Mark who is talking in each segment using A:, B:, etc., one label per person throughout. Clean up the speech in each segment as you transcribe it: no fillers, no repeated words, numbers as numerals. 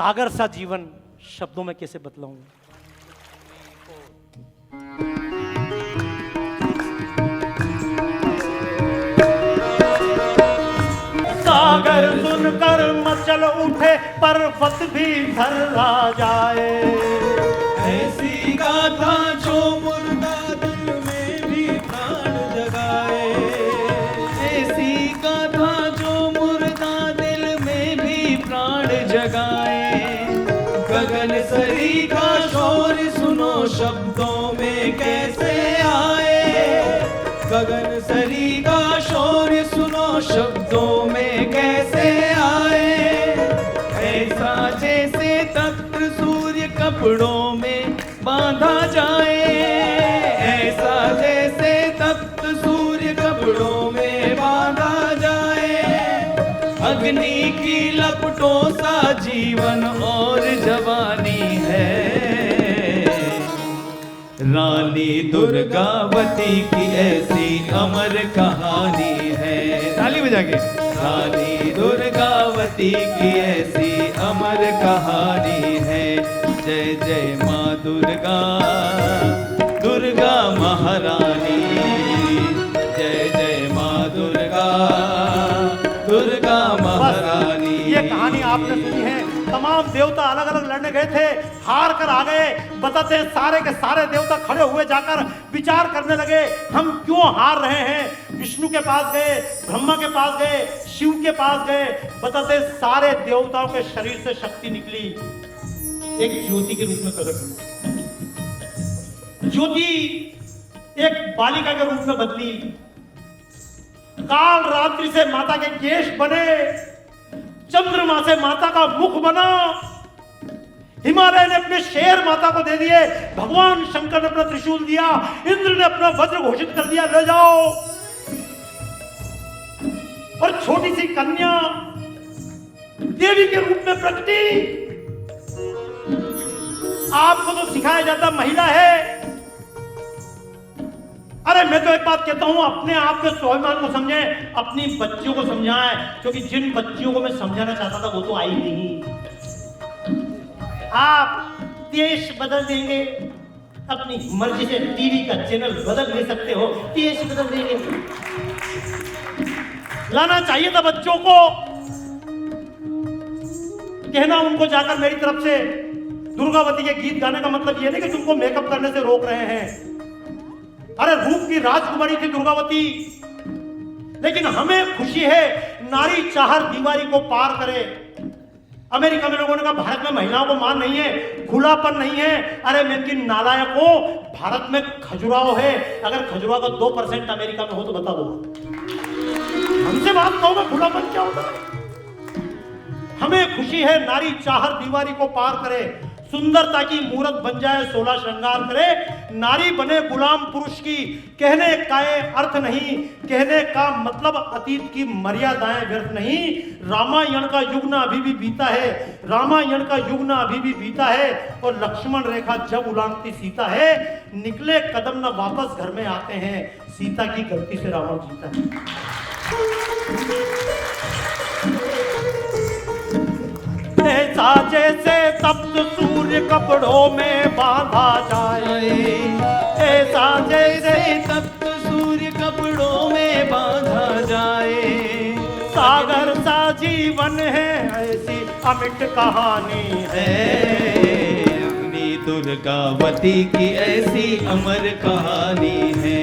A: सागर सा जीवन शब्दों में कैसे बतलाऊं। सागर सुनकर मचल उठे पर्वत भी थर्रा जाए।
B: ऐसी गाथा जो मुर्दा दिल में भी प्राण जगाए। ऐसी गाथा जो मुर्दा दिल में भी प्राण जगाए। गगन सरी का शोर सुनो शब्दों में कैसे आए। गगन सरी का शोर सुनो शब्दों में कैसे आए। ऐसा जैसे तप्त सूर्य कपड़ों में बांधा जाए। ऐसा जैसे तप्त सूर्य कपड़ों में बांधा जाए। अग्नि की लपटों सा जीवन और जवानी है। रानी दुर्गावती की ऐसी अमर कहानी है। ताली बजा के। रानी दुर्गावती की ऐसी अमर कहानी है। जय जय माँ दुर्गा, दुर्गा महारानी। जय जय माँ दुर्गा, दुर्गा महारानी।
A: ये कहानी आपने सुनी है। तमाम देवता अलग अलग लड़ने गए थे, हार कर आ गए। बताते हैं सारे के सारे देवता खड़े हुए जाकर विचार करने लगे, हम क्यों हार रहे हैं। विष्णु के पास गए, ब्रह्मा के पास गए, शिव के पास गए। बताते सारे देवताओं के शरीर से शक्ति निकली, एक ज्योति के रूप में प्रकट हुई। ज्योति एक बालिका के रूप में बदली। काल रात्रि से माता के केश बने, चंद्रमा से माता का मुख बना। हिमालय ने अपने शेर माता को दे दिए, भगवान शंकर ने अपना त्रिशूल दिया, इंद्र ने अपना वज्र घोषित कर दिया, ले जाओ। और छोटी सी कन्या देवी के रूप में प्रकटी। आपको तो सिखाया जाता महिला है। अरे मैं तो एक बात कहता हूं, अपने आप के स्वाभिमान को समझें, अपनी बच्चियों को समझाएं, क्योंकि जिन बच्चियों को मैं समझाना चाहता था वो तो आई नहीं। आप देश बदल देंगे, अपनी मर्जी से टीवी का चैनल बदल नहीं सकते हो, देश बदल देंगे। लाना चाहिए था बच्चों को, कहना उनको जाकर मेरी तरफ से दुर्गावती के गीत गाने का मतलब ये नहीं कि तुमको मेकअप करने से रोक रहे हैं। अरे रूप की राजकुमारी थी दुर्गावती, लेकिन हमें खुशी है नारी चाहर दीवारी को पार करे। अमेरिका में लोगों ने कहा भारत में महिलाओं को मान नहीं है, खुलापन नहीं है। अरे लेकिन नालायकों, भारत में खजुराहो है। अगर खजुराहो का 2% अमेरिका में हो तो बता दो, हमसे बात कहो खुलापन क्या होता है। हमें खुशी है नारी चाहर दीवारी को पार करे, सुंदरता की मूरत बन जाए, 16 श्रृंगार करे, नारी बने गुलाम पुरुष की। कहने का अर्थ नहीं, कहने का मतलब अतीत की मर्यादाएं व्यर्थ नहीं। रामायण का युग ना अभी भी बीता है, रामायण का युग ना अभी भी बीता है। और लक्ष्मण रेखा जब उलांघती सीता है, निकले कदम ना वापस घर में आते हैं। सीता की गलती से रावण जीता है। ऐसा जैसे तप्त सूर्य कपड़ों में बांधा जाए। ऐसा जैसे
B: तप्त सूर्य कपड़ों में बांधा जाए।
A: सागर सा जीवन है, ऐसी अमिट कहानी है।
B: अपनी दुर्गावती की ऐसी अमर कहानी है।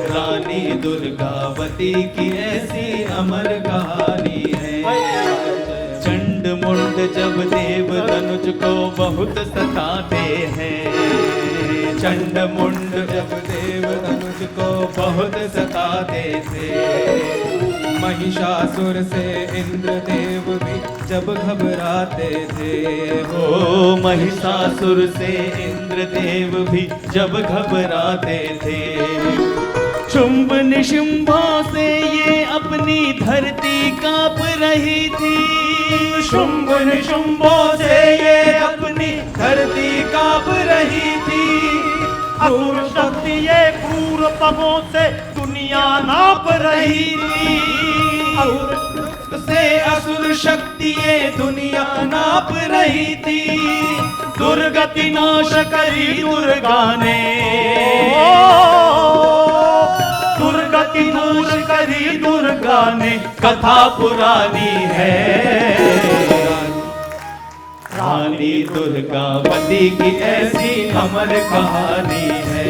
B: रानी दुर्गावती की ऐसी अमर कहानी है। चंड मुंड जब देव धनुष को बहुत सताते हैं। चंड मुंड जब देव धनुष को बहुत सताते थे। महिषासुर से इंद्रदेव भी जब घबराते थे। हो महिषासुर से इंद्रदेव भी जब घबराते थे। शुंभ निशुंभों से ये अपनी धरती कांप रही थी। शुंभ निशुंभों से ये अपनी धरती कांप रही थी। असुर शक्ति ये क्रूर पगों से दुनिया नाप रही थी। से असुर शक्ति ये दुनिया नाप रही थी। दुर्गति नाश करी दुर्गा ने, दुर्गति नाश करी दुर्गा ने, कथा पुरानी है। रानी दुर्गावती की ऐसी अमर कहानी है।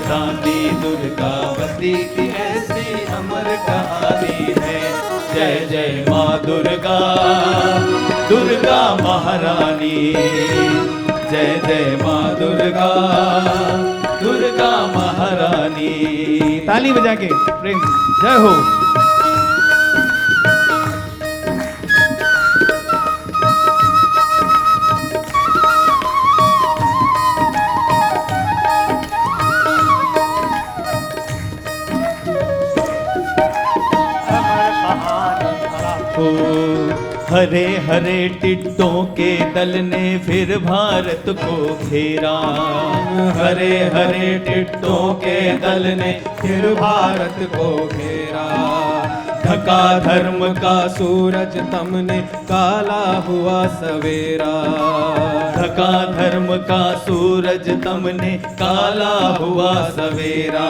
B: रानी दुर्गावती की ऐसी अमर कहानी है। जय जय माँ दुर्गा, दुर्गा महारानी। जय जय माँ दुर्गा, दुर्गा महारानी। ताली बजा के प्रेम जय हो। हरे हरे टिड्डों के दल ने फिर भारत को घेरा। हरे हरे टिड्डों के दल ने फिर भारत को घेरा। ढका धर्म का सूरज तमने काला हुआ सवेरा। ढका धर्म का सूरज तमने काला हुआ सवेरा।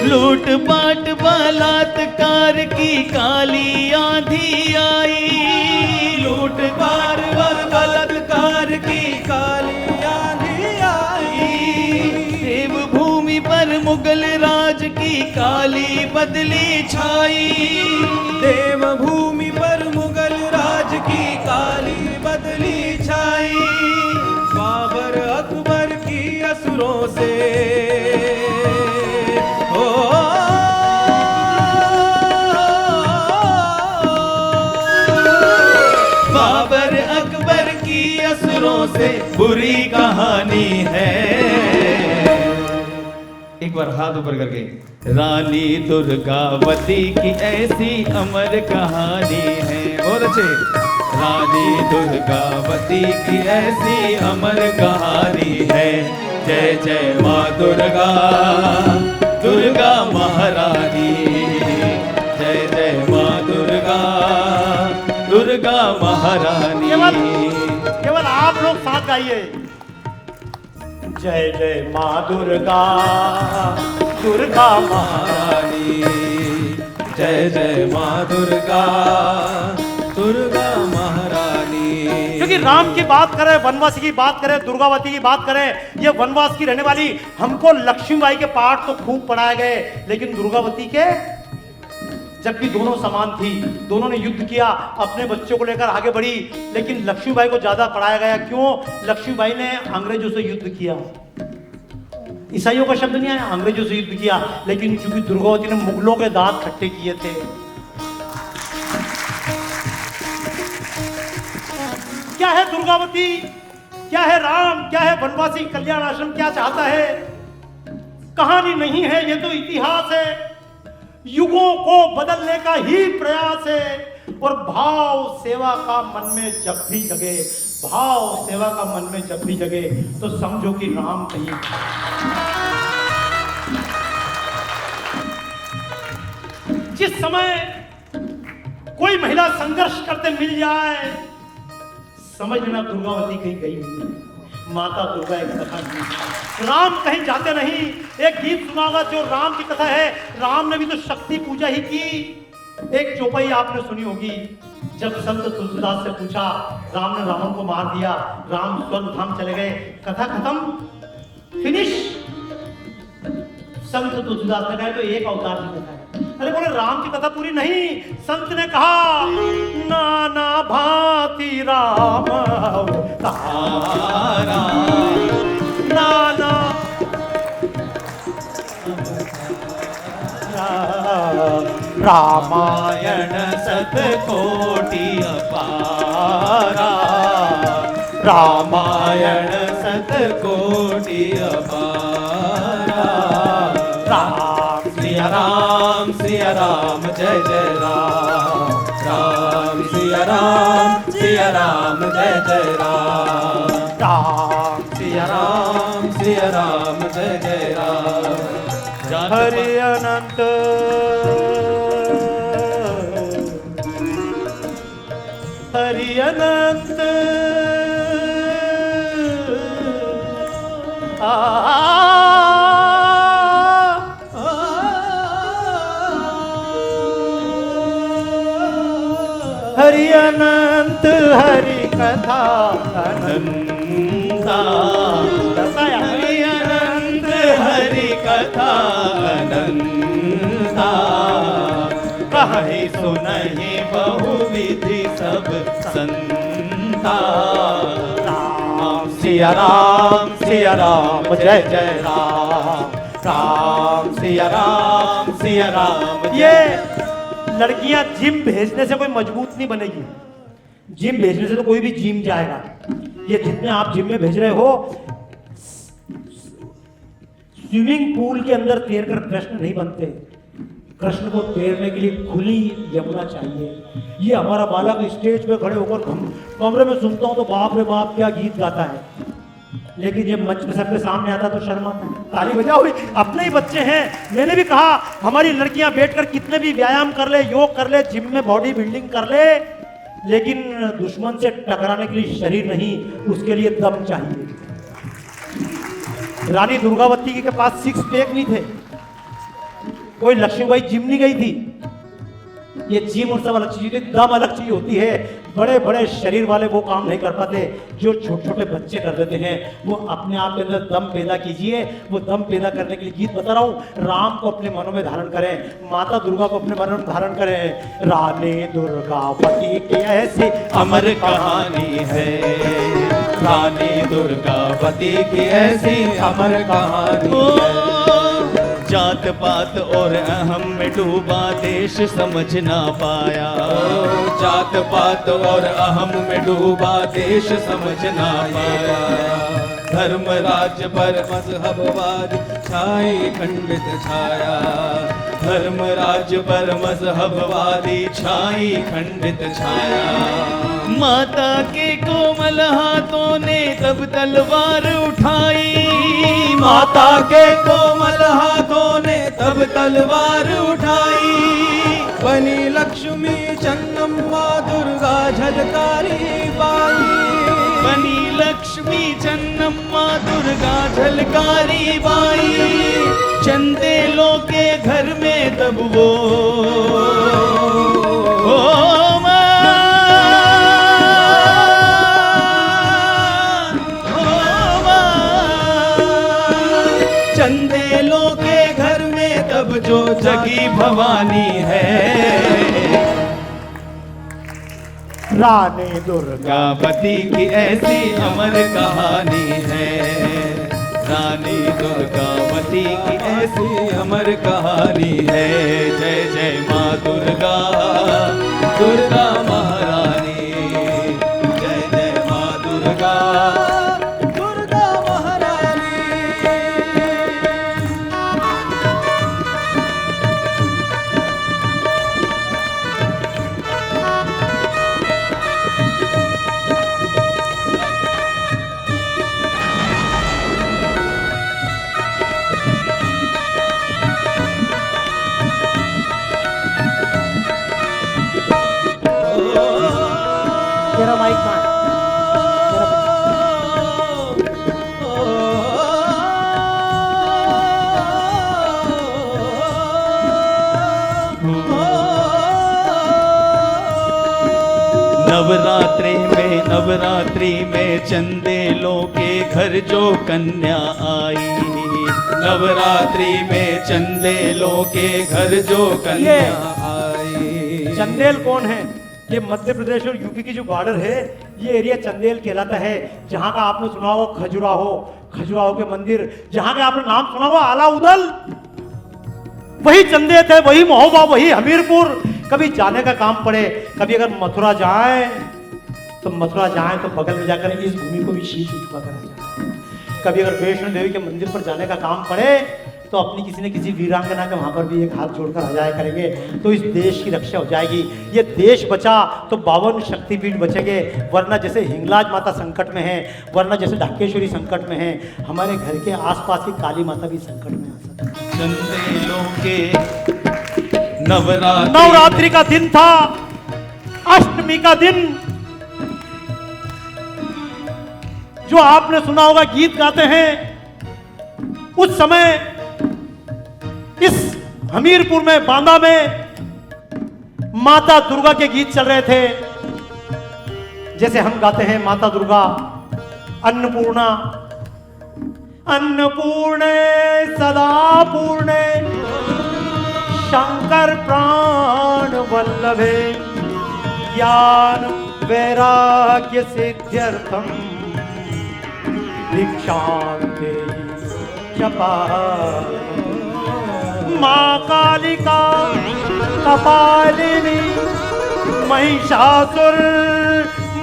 B: लूट पाट बलात्कार की काली आंधी आई। लूट पाट बलात्कार की काली आंधी आई। देवभूमि पर मुगल राज की काली बदली छाई। देवभूमि पर मुगल राज की काली बदली छाई। बाबर अकबर की असुरों से बाबर अकबर की असुरों से बुरी कहानी है। एक बार हाथ ऊपर करके। रानी दुर्गावती की ऐसी अमर कहानी है। बहुत अच्छे। रानी दुर्गावती की ऐसी अमर कहानी है। जय जय माँ दुर्गा, दुर्गा महारानी। जय जय माँ दुर्गा, दुर्गा महारानी।
A: केवल आप लोग साथ गाइए। जय जय माँ दुर्गा, दुर्गा महारानी।
B: जय जय माँ दुर्गा, दुर्गा महारानी।
A: क्योंकि राम की बात करें, वनवासी की बात करें, दुर्गावती की बात करें, ये वनवास की रहने वाली, हमको लक्ष्मीबाई के पाठ तो खूब पढ़ाए गए, लेकिन दुर्गावती के, जबकि दोनों समान थी, दोनों ने युद्ध किया, अपने बच्चों को लेकर आगे बढ़ी, लेकिन लक्ष्मीबाई को ज्यादा पढ़ाया गया। क्यों? लक्ष्मीबाई ने अंग्रेजों से युद्ध किया। ईसाइयों का शब्द नहीं आया, अंग्रेजों से युद्ध किया, लेकिन चूंकि दुर्गावती ने मुगलों के दांत खट्टे किए थे। क्या है दुर्गावती, क्या है राम, क्या है वनवासी कल्याण आश्रम, क्या चाहता है? कहानी नहीं है, ये तो इतिहास है। युगों को बदलने का ही प्रयास है। और भाव सेवा का मन में जब भी जगे, भाव सेवा का मन में जब भी जगे, तो समझो कि राम कहीं। जिस समय कोई महिला संघर्ष करते मिल जाए, समझ लेना दुर्गावती कहीं गई हुई है। माता दुर्गा एक कथा नहीं। राम कहीं जाते नहीं। एक गीत सुनागा जो राम की कथा है। राम ने भी तो शक्ति पूजा ही की। एक चौपाई आपने सुनी होगी, जब संत तुलसीदास से पूछा, राम ने रावण को मार दिया, राम स्वर्ग धाम चले गए, कथा खत्म, फिनिश। संत तुलसीदास ने कहा तो एक अवतार की कथा है। अरे बोले राम की कथा पूरी नहीं। संत ने कहा नाना भांति राम तारा, नाना रामायण सतकोटि अपारा, रामायण सतकोटि अपारा। राम सिया राम, सिया राम जय जय राम, राम सिया राम, सिया राम जय जय राम, राम सिया राम, सिया राम जय जय राम। हरि अनंत हरि अनंत हरि कथा अनंता।
B: हरि अनंत हरि कथा अनंता। कहि सुनहि बहुविधि सब संता।
A: सिया राम जय जय राम। राम सिया राम। ये लड़कियां जिम भेजने से कोई मजबूत नहीं बनेगी। जिम भेजने से तो कोई भी जिम जाएगा। ये जितने आप जिम में भेज रहे हो, स्विमिंग पूल के अंदर तैरकर कृष्ण नहीं बनते। कृष्ण को तैरने के लिए खुली यमुना चाहिए। ये हमारा बालक स्टेज पे खड़े होकर कमरे में सुनता हूं तो बाप रे बाप क्या गीत गाता है, लेकिन ये मंच पे सबके सामने आता तो शर्मा। ताली बजाओ, अपने ही बच्चे हैं। मैंने भी कहा हमारी लड़कियां बैठकर कितने भी व्यायाम कर ले, योग कर ले, जिम में बॉडी बिल्डिंग कर ले, लेकिन दुश्मन से टकराने के लिए शरीर नहीं, उसके लिए दम चाहिए। रानी दुर्गावती के पास 6 पैक नहीं थे। कोई लक्ष्मीबाई जिम नहीं गई थी। ये जिम और सब अलग चीज होती है, दम अलग चीज होती है। बड़े बड़े शरीर वाले वो काम नहीं कर पाते जो छोटे छोटे बच्चे कर देते हैं। वो अपने आप के अंदर दम पैदा कीजिए। वो दम पैदा करने के लिए गीत बता रहा हूँ। राम को अपने मनों में धारण करें, माता दुर्गा को अपने मनों में धारण करें। रानी दुर्गावती की ऐसी
B: अमर कहानी है। रानी दुर्गावती की ऐसी अमर कहानी है। जात पात और अहम में डूबा देश समझ ना पाया। जात पात और अहम में डूबा देश समझ ना पाया। धर्म राज्य पर मजहबवाद छाई खंडित छाया। धर्म राज्य पर मजहबवादी छाई खंडित छाया। माता के कोमल हाथों ने तब तलवार उठाई। माता के कोमल हाथों ने तब तलवार उठाई। बनी लक्ष्मी चन्नम्मा दुर्गा झलकारी बाई। बनी लक्ष्मी चन्नम्मा दुर्गा झलकारी बाई। चंदेलों के घर में तब वो चंदेलों के घर में तब जो जगी भवानी है।
A: रानी
B: दुर्गावती की ऐसी अमर कहानी है। रानी दुर्गावती की ऐसी अमर कहानी है। जय जय माँ दुर्गा, दुर्गा महारानी। जय जय माँ दुर्गा, दुर्गा महारानी।
A: तेरा माइक कहाँ है?
B: नवरात्रि में चंदेलों के घर जो कन्या आई। नवरात्रि में चंदेलों के घर जो कन्या आई।
A: चंदेल कौन है? ये मध्य प्रदेश और यूपी की जो बॉर्डर है, ये एरिया चंदेल कहलाता है। जहां का आपने सुना हो खजुराहो के मंदिर, जहां का आपने नाम सुना हो अलाउदल, वही चंदे थे, वही महोबा, वही हमीरपुर। कभी जाने का काम पड़े, कभी अगर मथुरा जाए तो बगल में जाकर इस भूमि को भी शीश झुका कर जाए। कभी अगर वैष्णो देवी के मंदिर पर जाने का काम पड़े तो अपनी किसी न किसी वीरांगना के वहां पर भी एक हाथ जोड़कर आ जाया करेंगे, तो इस देश की रक्षा हो जाएगी। ये देश बचा तो 52 शक्तिपीठ बचेंगे, वरना जैसे हिंगलाज माता संकट में है, वरना जैसे ढाकेश्वरी संकट में है, हमारे घर के आसपास की काली माता भी संकट में आ सकती है।
B: चंदेलों के
A: नवरात्रि का दिन था, अष्टमी का दिन, जो आपने सुना होगा, गीत गाते हैं उस समय इस हमीरपुर में, बांदा में माता दुर्गा के गीत चल रहे थे। जैसे हम गाते हैं माता दुर्गा अन्नपूर्णा, अन्नपूर्णे सदा पूर्णे शंकर प्राण वल्लभे ज्ञान वैराग्य सिद्ध्यर्थम भिक्षां देहि जपा। मां कालिका कपालिनी महिषासुर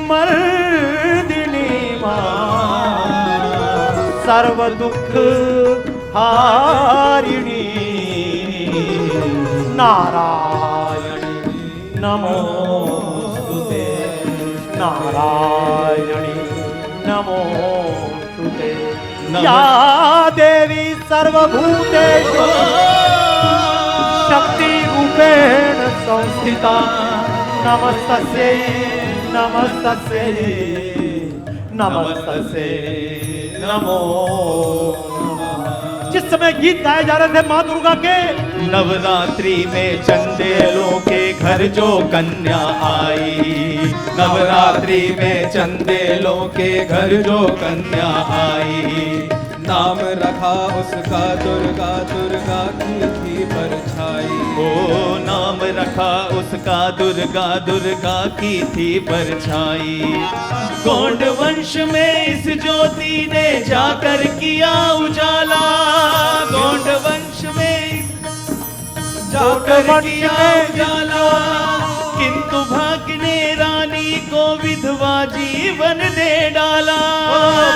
A: मर्दिनी मां सर्व दुख हारिणी नारायणी नमोस्तुते, नारायणी नमोस्तुते। या देवी सर्वभूतेषु शक्ति रूपेण संस्थिता नमस्तस्यै नमस्तस्यै नमस्तस्यै नमो। जिस समय गीत गाए जा रहे थे मां दुर्गा के,
B: नवरात्रि में चंदेलों के घर जो कन्या आई, नवरात्रि में चंदेलों के घर जो कन्या आई, नाम रखा उसका दुर्गा, दुर्गा की थी परछाई। ओ नाम रखा उसका दुर्गा, दुर्गा की थी परछाई। गोंड वंश में इस ज्योति ने जाकर किया उजाला, गोंड वंश में जाकर किया उजाला, किंतु भाग्य ने रानी को विधवा जीवन दे डाला,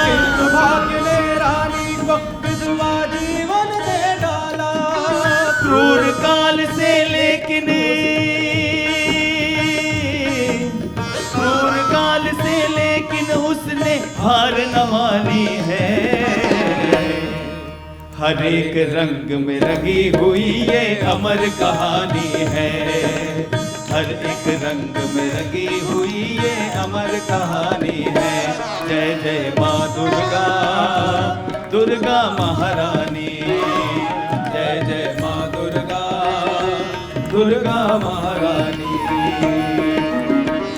B: किंतु भाग्य ने रानी को विधवा जीवन दे डाला। क्रूर काल से लेकिन, क्रूर काल से लेकिन उसने हार न मानी है। हर एक रंग में रंगी हुई ये अमर कहानी है, हर एक रंग में रंगी हुई ये अमर कहानी है। जय जय माँ दुर्गा, दुर्गा महारानी, जय जय माँ दुर्गा, दुर्गा महारानी।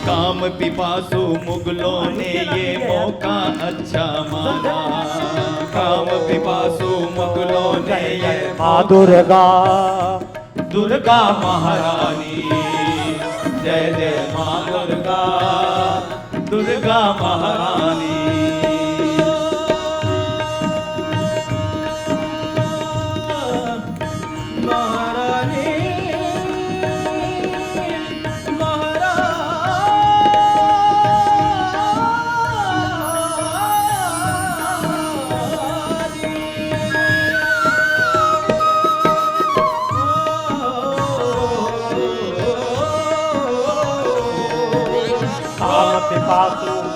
B: काम पिपासु मुगलों ने ये मौका अच्छा माना, काम पिपासु मुगलों ने ये
A: मां दुर्गा,
B: दुर्गा महारानी, जय जय मां दुर्गा, दुर्गा महारानी। महारानी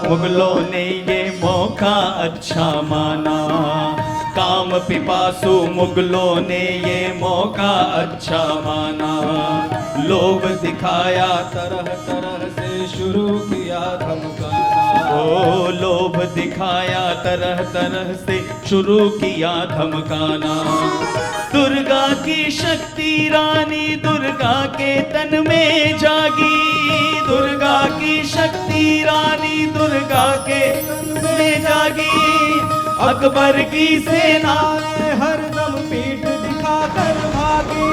B: मुगलों ने ये मौका अच्छा माना, काम पिपासु मुगलों ने ये मौका अच्छा माना। लोभ दिखाया तरह तरह से शुरू किया धमकाना, ओ लोभ दिखाया तरह तरह से शुरू किया धमकाना। दुर्गा की शक्ति रानी दुर्गा के तन में जागी, दुर्गा की शक्ति रानी दुर्गा के तन में जागी। अकबर की सेना हरदम पीठ दिखाकर भागी,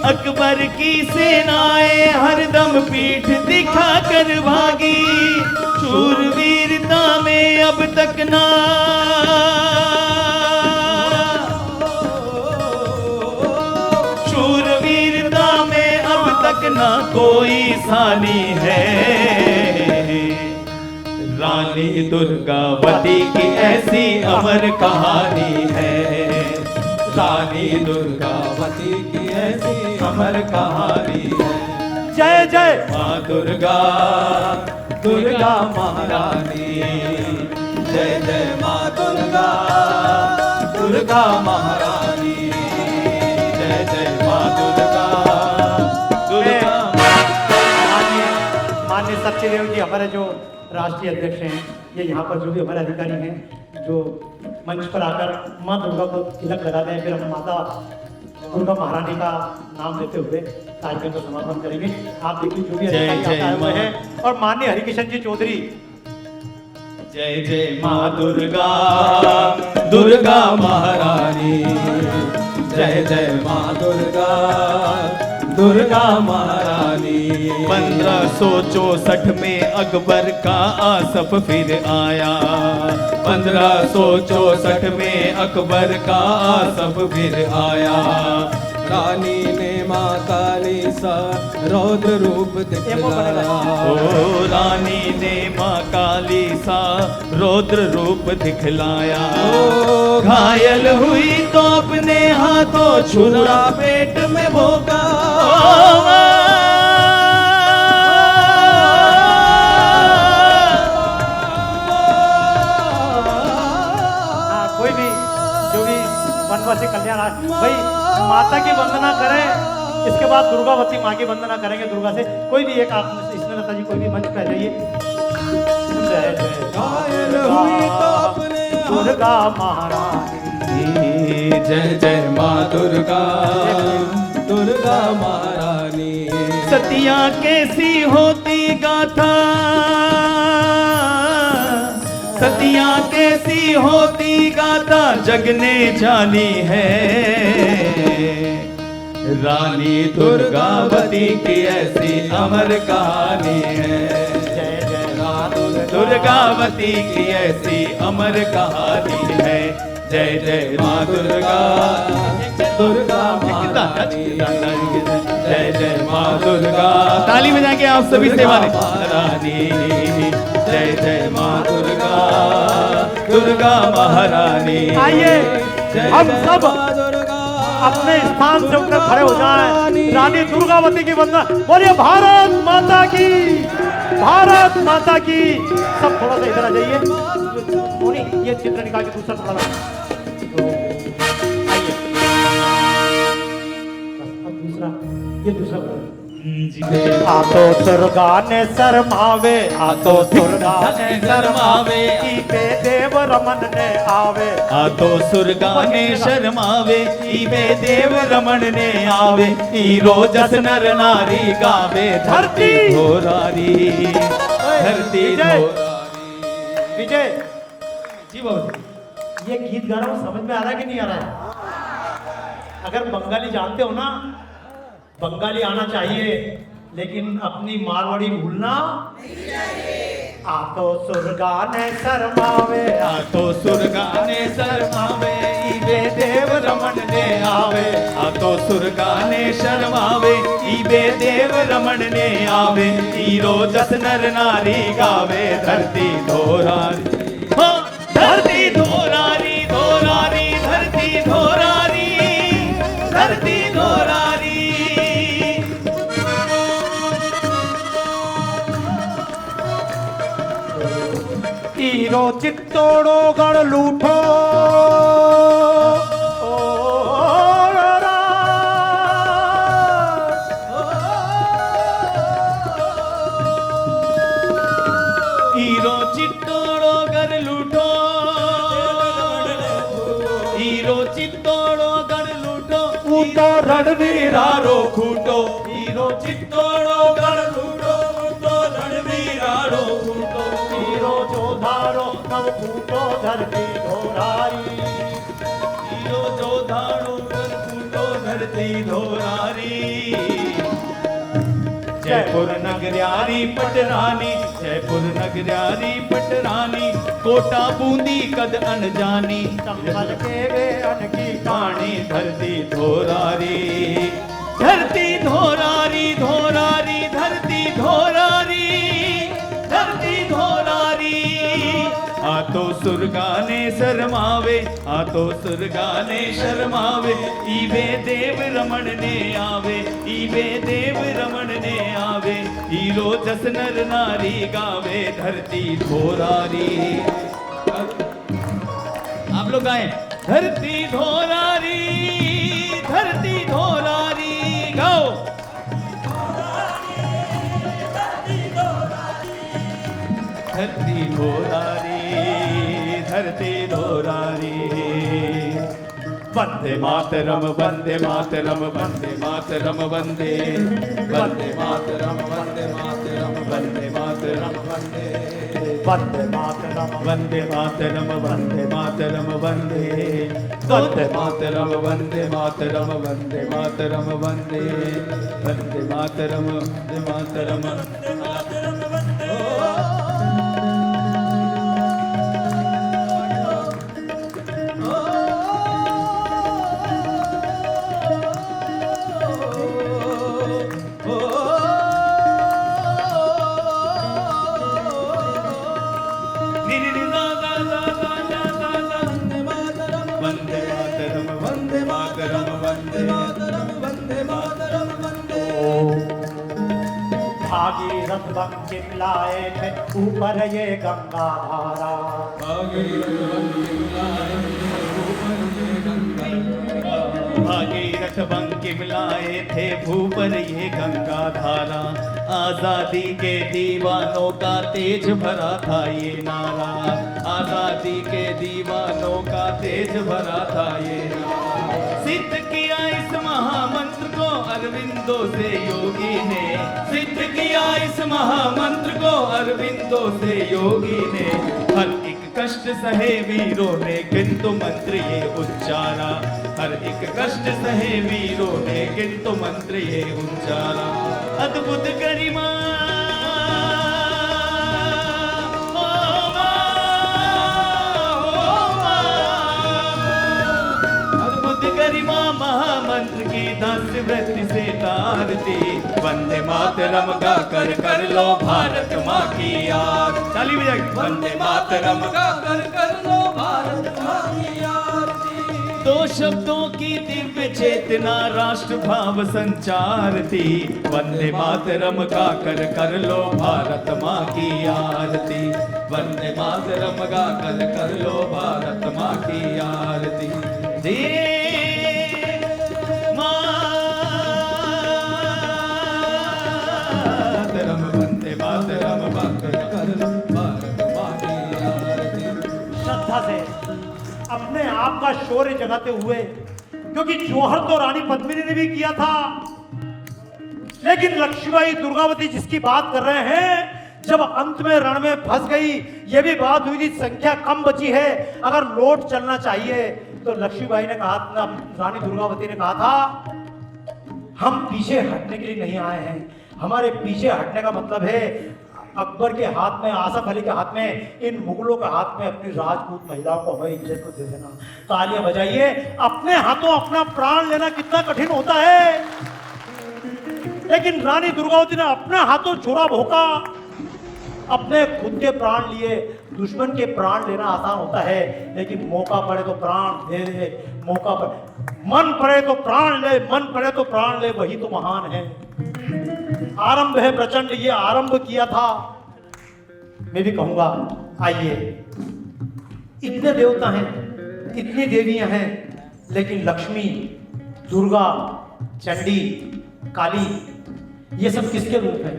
B: अकबर की सेनाएं हरदम पीठ दिखाकर भागी। शूरवीरता में अब तक ना, शूरवीरता में अब तक ना कोई सानी है। रानी दुर्गावती की ऐसी अमर कहानी है, रानी दुर्गावती की ऐसी अमर कहानी है।
A: जय जय
B: माँ दुर्गा, दुर्गा महारानी, जय जय माँ दुर्गा, दुर्गा महारानी, जय जय माँ दुर्गा, दुर्गा।
A: माननीय सत्यदेव जी हमारे जो राष्ट्रीय अध्यक्ष हैं, ये यहाँ पर जो भी हमारे अधिकारी हैं जो मंच पर आकर माँ दुर्गा को तिलक लगा दें, फिर हम माता दुर्गा महारानी का नाम लेते हुए कार्यक्रम को समापन करेंगे। आप देखिए जो भी अधिकारी आए हुए हैं और माननीय हरिकिशन जी चौधरी।
B: जय जय माँ दुर्गा, दुर्गा महारानी। जय जय माँ दुर्गा, दुर्गा महारानी। 1564 में अकबर का आसफ फिर आया। 1564 में अकबर का आसफ फिर आया।
C: रानी ने माँ काली सा रौद्र रूप दिखलाया।
B: ओ रानी ने माँ काली सा रौद्र रूप दिखलाया।
C: ओ
B: घायल हुई तो अपने हाथों छुरा पेट में भोगा।
A: कोई भी जो भी वनवासी कल्याण भाई माता की वंदना करें, इसके बाद दुर्गावती माँ की वंदना करेंगे दुर्गा से। कोई भी एक आप स्नेहलता जी कोई भी मंच पे आ जाइए। जय जय
C: घायल हुई तो अपने
A: दुर्गा महारानी।
C: जय जय माँ दुर्गा, दुर्गा महारानी।
B: सतिया कैसी होती गाथा, सतिया कैसी होती गाथा जग ने जानी है। रानी दुर्गावती की ऐसी अमर कहानी है।
A: जय जय
B: दुर्गावती की ऐसी अमर कहानी है। जय जय माँ दुर्गा,
C: दुर्गा महारानी।
B: जय जय माँ दुर्गा। ताली में जाके आप सभी सेवा रानी। जय जय माँ दुर्गा, दुर्गा महारानी।
A: आइए हम सब
C: दुर्गा
A: अपने स्थान से उठकर खड़े हो जाएं। रानी दुर्गावती की वंदना। बोलिए भारत माता की, भारत माता की। सब थोड़ा सा इधर आ जाइए। मोनी ये चित्र निकाल के दूसरा थोड़ा तो आइए अब दूसरा, ये दूसरा आतो दुर्गा ने शर्मावे, आतो दुर्गा ने शर्मावे, ईबे देव रमन ने आवे।
B: आतो सुरगा ने शर्मावे, ईबे देव रमन ने आवे। हीरो जस नर नारी गावे, धरती धोरारी, धरती धोरारी।
A: विजय
B: जी बाबू,
A: ये गीत गा रहा हूँ, समझ में आ रहा है कि नहीं आ रहा है? अगर बंगाली जानते हो ना, बंगाली आना चाहिए, लेकिन अपनी मारवाड़ी भूलना आतो सुरगा ने शर्मावे,
B: आतो सुरगा ने शर्मावे, ईबे देव रमन ने आवे। आतो सुरगा ने शर्मावे, ईबे देव रमन ने आवे। हीरो जस नर नारी गावे, धरती धोरारी, हाँ, धरती धोरारी, धोरारी, धरती धोरारी, धरती धोरारी।
A: हीरो चित्तोड़ो गढ़ लूठो,
B: हीरो चित्तोड़ो गढ़ लूठो, हीरो चित्तोड़ो गढ़ लूठो,
A: ऊंटो रणवीरारो
B: खूटो। हीरो चित्तोड़ो गढ़ लूठो, ऊंटो रणवीरारो खूटो।
A: हीरो जोधारो नव फूटो धरती धोरारी।
B: हीरो जोधारो नव फूटो धरती धोरारी। जयपुर नगरियारी पटरानी, जयपुर नगरियारी पटरानी। कोटा बूंदी कद अनजानी,
A: चंबल के वे अनकी
B: पानी धरती धोरारी, धरती धोरारी, धोरारी, धरती धोरारी, धरती धोरारी। आतो सुरगा ने शर्मावे, आतो सुरगा ने शर्मावे। ईबे देव रमन ने आवे, ईबे देव रमन ने आवे। हीरो जस नर नारी गावे, धरती धोरारी। आप लोग गाएं, धरती धोरारी, धरती धोरारी। गाओ, धरती धोरारी, धरती धोरारी। वंदे मातरम वंदे मातरम वंदे मातरम वंदे वंदे मातरम वंदे मातरम वंदे मातरम वंदे
A: वंदे मातरम
B: वंदे मातरम वंदे मातरम वंदे वंदे मातरम वंदे मातरम वंदे मातरम वंदे वंदे मातरम वंदे मातरम
A: भागीरथ बंकिम लाए थे ऊपर ये गंगा धारा।
B: भागीरथ बंकिम लाए थे भूपर ये गंगा धारा। आजादी के दीवानों का तेज भरा था ये नारा। आजादी के दीवानों का तेज भरा था ये नारा। सिद्ध किया इस महामंत्र को अरविंदों से योगी ने। सिद्ध किया इस महामंत्र को अरविंदों से योगी ने। हर एक कष्ट सहे वीरों ने किंतु मंत्र ये उच्चारा। हर एक कष्ट सहे वीरों ने किंतु मंत्र ये उच्चारा। अद्भुत गरिमा महामंत्र की दास्य वृत्ति से तारती। वंदे मातरम गा कर लो भारत माँ की याद। ताली बजाइए। वंदे मातरम गा कर लो भारत माँ की याद। दो शब्दों की दिव्य चेतना राष्ट्र भाव संचारती। वंदे मातरम गा कर लो भारत माँ की आरती। वंदे मातरम गा कर लो भारत माँ की आरती। मातरम वंदे मातरम कर लो भारत माँ की आरती।
A: श्रद्धा से अपने आप का शौर्य जगाते हुए, क्योंकि जौहर तो रानी पद्मिनी ने भी किया था, लेकिन लक्ष्मीबाई दुर्गावती जिसकी बात कर रहे हैं, जब अंत में रण में फंस गई, ये भी बात हुई थी संख्या कम बची है, अगर लौट चलना चाहिए, तो लक्ष्मीबाई ने कहा, रानी दुर्गावती ने कहा था, हम पीछे हटने के लिए नहीं आए हैं। हमारे पीछे हटने का मतलब है अकबर के हाथ में, आसफ अली के हाथ में, इन मुगलों के हाथ में अपनी राजपूत महिलाओं को हमारी इज्जत को दे देना। तालियां बजाइए। अपने हाथों अपना प्राण लेना कितना कठिन होता है, लेकिन रानी दुर्गावती ने अपने हाथों छुरा भोंका, अपने खुद के प्राण लिए। दुश्मन के प्राण लेना आसान होता है, लेकिन मौका पड़े तो प्राण दे दे। मौका पर मन पड़े तो प्राण ले, मन पड़े तो प्राण ले, वही तो महान है। आरंभ है प्रचंड, ये आरंभ किया था। मैं भी कहूंगा, आइए, इतने देवता हैं, इतनी देवियां हैं, लेकिन लक्ष्मी, दुर्गा, चंडी, काली, ये सब किसके रूप हैं?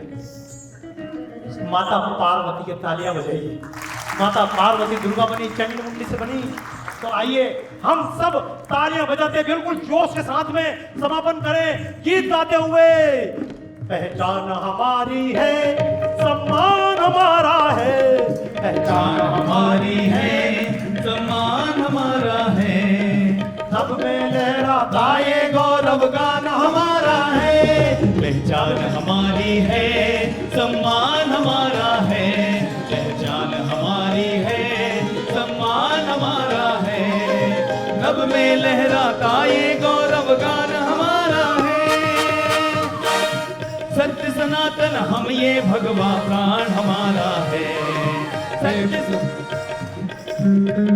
A: माता पार्वती के। तालियां बजाइए। माता पार्वती दुर्गा बनी, चंडी मुंडी से बनी। तो आइए हम सब तालियां बजाते बिल्कुल जोश के साथ में समापन करें, गीत गाते हुए। पहचान हमारी है, सम्मान हमारा है।
B: पहचान हमारी है, सम्मान हमारा है।
A: सब में लहराता ये गौरव गान हमारा है।
B: पहचान हमारी है, सम्मान हमारा है। पहचान हमारी है, सम्मान हमारा है। नभ में लहराता ये गौरव गान हमारा है। सत्य सनातन हम ये भगवा प्राण हमारा है।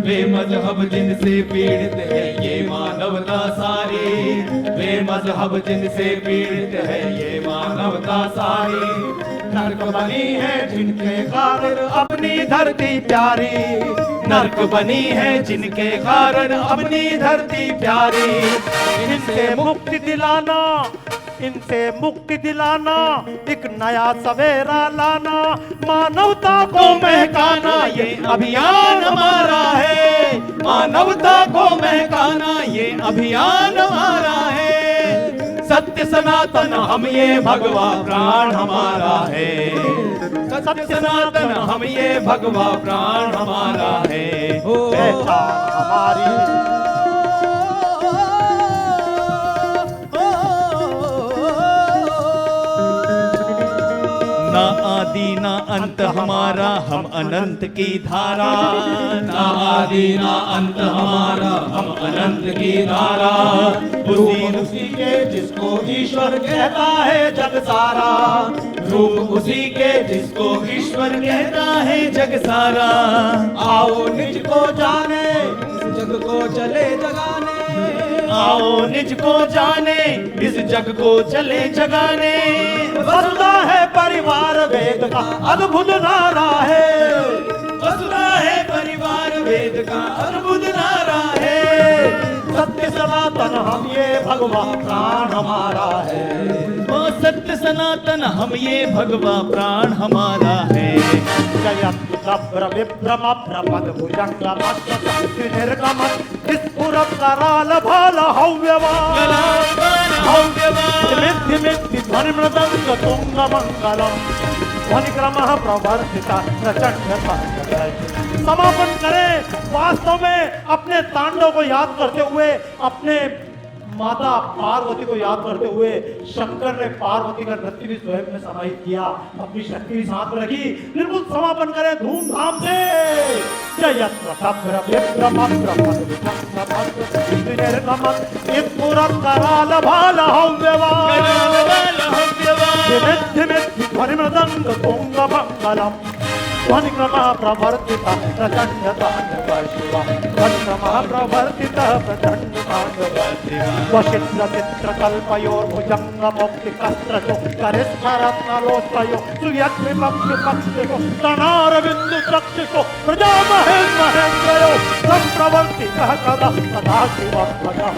B: वे मजहब जिनसे पीड़ित है ये मानवता सारी। वे मजहब जिनसे पीड़ित है ये मानवता सारी। नर्क बनी है जिनके कारण अपनी धरती प्यारी। नर्क बनी है जिनके कारण अपनी धरती प्यारी।
A: इनसे मुक्ति दिलाना, इनसे मुक्ति दिलाना, एक नया सवेरा लाना, मानवता को महकाना, ये अभियान हमारा है।
B: मानवता को महकाना ये अभियान हमारा है। सत्य सनातन हम ये भगवा प्राण हमारा है। सत्य सनातन हम ये भगवा प्राण हमारा है।
A: पहचान हमारी
B: ना आदि ना अंत हमारा, हम अनंत की धारा।
C: ना आदि ना अंत हमारा, हम अनंत की धारा।
A: रूप उसी के जिसको ईश्वर कहता है जग सारा।
B: रूप उसी के जिसको ईश्वर कहता है जग सारा।
A: आओ निज को जाने,
C: इस जग को चले जगाने।
B: आओ निज को जाने, इस जग को चले जगाने।
A: वसुधा है परिवार वेद का अद्भुत नारा है।
B: वसुधा है परिवार वेद का अद्भुत नारा है।
A: सत्य सनातन हम ये भगवा प्राण हमारा है।
B: वो सत्य सनातन हम ये भगवा प्राण हमारा है।
A: जयत्र विभ्रम प्रपद भुजंग निर्गम स्फुरत कराल भाल हव्यवान। मिथ्य मिथ्य ध्वनि मृदंग तुंग मंगलम ध्वनि क्रम प्रवर्तिता प्रचंड। समापन करें वास्तव में अपने तांडव को याद करते हुए, अपने माता पार्वती को याद करते हुए। शंकर ने पार्वती का नृत्य भी स्वयं में समाहित किया, अपनी शक्ति भी साथ में रखी। बिल्कुल समापन करें धूमधाम से। ध्वनि क्रम प्रवर्तिता प्रचंड तांडव शिवा। ध्वनि क्रम प्रवर्तिता प्रचंड तांडव वशित्र चित्र कल्पयोर्भुजंग मुक्ति कस्त्रजो करिस्मरत्नलोचयो सुयज्ञ पक्षु पक्षिको तनार बिंदु चक्षुको प्रजा महेंद्रयो संप्रवर्ति कह कदा सदा शिव भजा।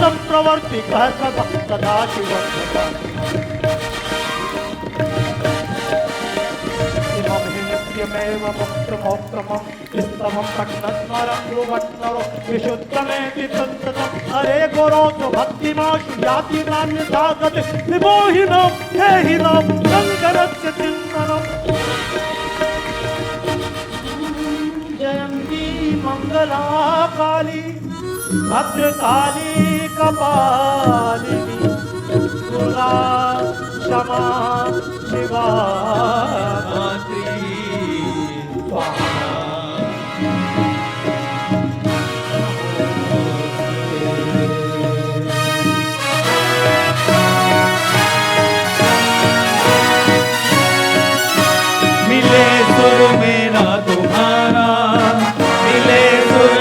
A: संप्रवर्ति कह कदा सदा शिव भजा। नित्यमेव मुक्तमोक्तमं स्तवं पठनस्मरं ध्रुवन्नरो विशुद्धमेति संततं। हरे गुरो तो भक्तिमाशु याति नान्यथागते विमोहिनं देहिनं शङ्करस्य चिन्तनम्। जयन्ती मंगला काली भद्रकाली कपालिनी दुर्गा क्षमा शिवा
B: मात्री मिले सुर मेरा तुम्हारा, मिले सुर